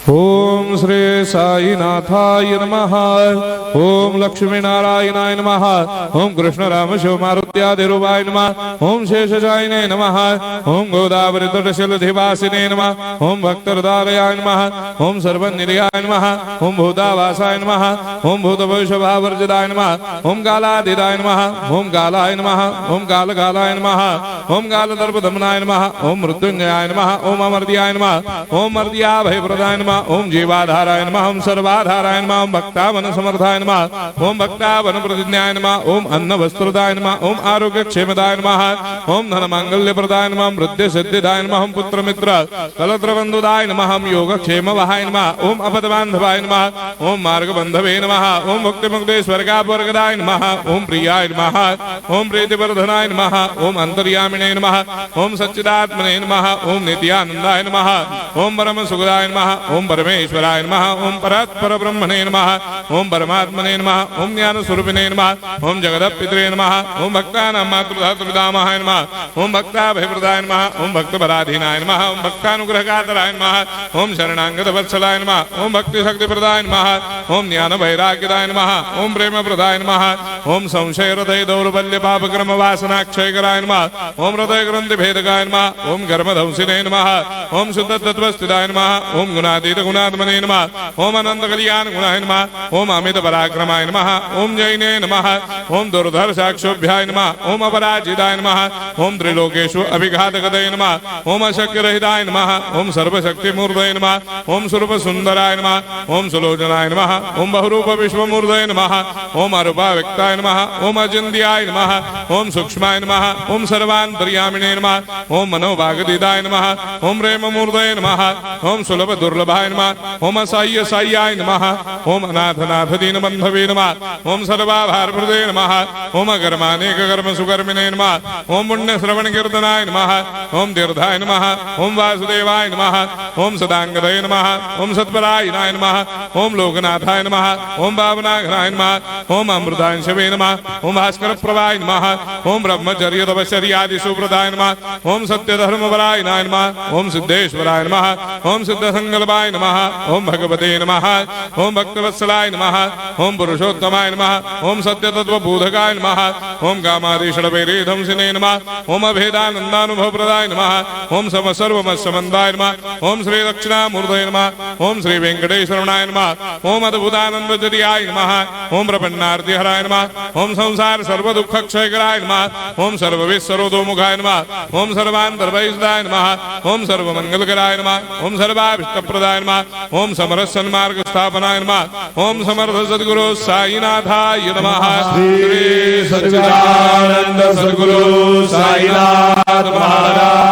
ओम श्री साईनाथाय नमः। ओम लक्ष्मी नारायणाय नमः। ओम कृष्ण राम शिव मारुत्यादिरूपाय नमः। ओम शेषशायिने नमः। ओम गोदावरी तटशिलधिवासिने नमः। ओम भक्तहृदयाय नमः। ओम सर्वनिलयाय नमः। ओम भूतावासाय नमः। ओम भूतभविष्यभावर्जिताय नमः। ओम कालातीताय नमः। ओम कालाय नमः। ओम कालकालाय नमः। ओम कालदर्पदमनाय नमः। ओम मृत्युंजयाय नमः। ओम अमर्त्याय नमः। ओम मर्त्याभयप्रदाय नमः। ओम जीवाधाराय नमः। ओम सर्वाधाराय नमः। ओम भक्तावन समर्थाय नमः। ओम भक्तावन प्रतिज्ञाय नमः। ओम अन्न वस्त्रदाय नमः। ओम आरोग्य क्षेमदाय नमः। ओम धन मांगल्य प्रदाय नमः। वृद्धि सिद्धिदाय नमः। ओम पुत्र मित्र कलत्र बंधुदाय नमः। ओम योग क्षेम वहाय नमः। ओम अपद बांधवाय नमः। ओम मार्ग बंधवे नमः। ओम मुक्ति मुक्ति स्वर्गापवर्गदाय नमः। ओम प्रियाय नमः। ओम प्रीतिवर्धनाय नमः। ओम अंतर्यामिने नमः। ओम सच्चिदात्मने नमः। ओम नित्यानंदाय नमः। ओम परम सुखदाय नमः। ओम परमेश्वराय नमः। ओम परात्पर ब्रह्मणे नमः। ओम परमात्मने नमः। ओम ज्ञान स्वरूपिणे नमः। ओम जगदपितरे नमः। ओम भक्तानां मातृधातुपितामहाय नमः। ओम भक्ताभयप्रदाय नमः। ओम भक्तपराधीनाय नमः। ओम भक्तानुग्रहकातराय नमः। ओम शरणागत वत्सलाय नमः। ओम भक्ति शक्तिप्रदाय नमः। ओम ज्ञान वैराग्यदाय नमः। ओम प्रेम प्रदाय नमः। ओम संशय हृदय दौर्बल्य पापक्रम वासना क्षयकराय नमः। ओम हृदय ग्रंथि भेदकाय नमः। ओम कर्मधंसिने नमः। ओम शुद्ध तत्वस्थिताय नमः। ओम गुणातीत गुणात्मने नमः। ओम अनंत कल्याण गुणाय नमः। ओम अमित पराक्रमाय नमः। ओम जैने नमः। ओम दुर्धर्षाक्षोभ्याय नमः। ओम अपराजिताय नमः। ओम त्रिलोकेषु अभिघातगतये नमः। ओम अशक्यरहिताय नमः। ओम सर्वशक्तिमूर्तये नमः। ओम स्वरूप सुंदराय नमः। ओम सुलोचनाय नमः। ओम बहुरूप विश्वमूर्तये नमः। ओम अरूपाव्यक्ताय नमः। ओम अचिन्त्याय नमः। ओम सूक्ष्माय नमः। ओम सर्वान्तर्यामिने नमः। ओम मनोभागदिताय नमः। ओम प्रेममूर्तये नमः। ओम सुलभ दुर्लभाय नमः। ओम असाह्य साह्याय नमः। ओम अनाथनाथ दीनबन्धवे नमः। ओम सर्वाभारप्रदे नमः। ओम अकर्मानेक कर्म सुकर्मिणे नमः। ओम पुण्य श्रवण कीर्तनाय नमः। ओम तीर्थाय नमः। ओम वासुदेवाय नमः। ओम सदांगदये नमः। ओम सत्परायणाय नमः। ओम लोकनाथाय नमः। ओम भावनाघनाय नमः। ओम अमृतांशवे नमः। ओम भास्कर प्रभाय नमः। ओम ब्रह्मचर्य तपश्चर्यादि सुप्रदाय नमः। ओम सत्यधर्मपरायणाय नमः। ओम सिद्धेश्वराय नमः। ओम सिद्ध संकल्पाय नमः। ओम भगवते नमः। ओम भक्तवत्सलाय नमः। ओम पुरुषोत्तमाय नमः। ओम सत्यतत्वबोधकाय नमः। ओम कामादिषडवैरेधंसिने नमः। ओम अभेदानन्दानुभवप्रदाय नमः। ओम सर्वमस्समन्दाय नमः। ओम श्री दक्षिणामूर्तये नमः। ओम श्री वेंकटेश्वरनाय नमः। ओम अद्भुतानन्दचर्याय नमः। ओम प्रपन्नार्तिहराय नमः। ओम संसार सर्वदुःखक्षयकराय नमः। ओम सर्वविश्वरोधोमुखाय नमः। ओम सर्वान्तर्भयिष्ठाय नमः। ओम सर्वमङ्गलकराय नमः। ओम सर्वाभीष्टप्रदाय नमः। ओम समरस सन्मार्ग स्थापनाय नमः। ओम समर्थ सद्गुरु साईनाथाय नमः। श्री सच्चिदानंद सद्गुरु साईनाथ महाराज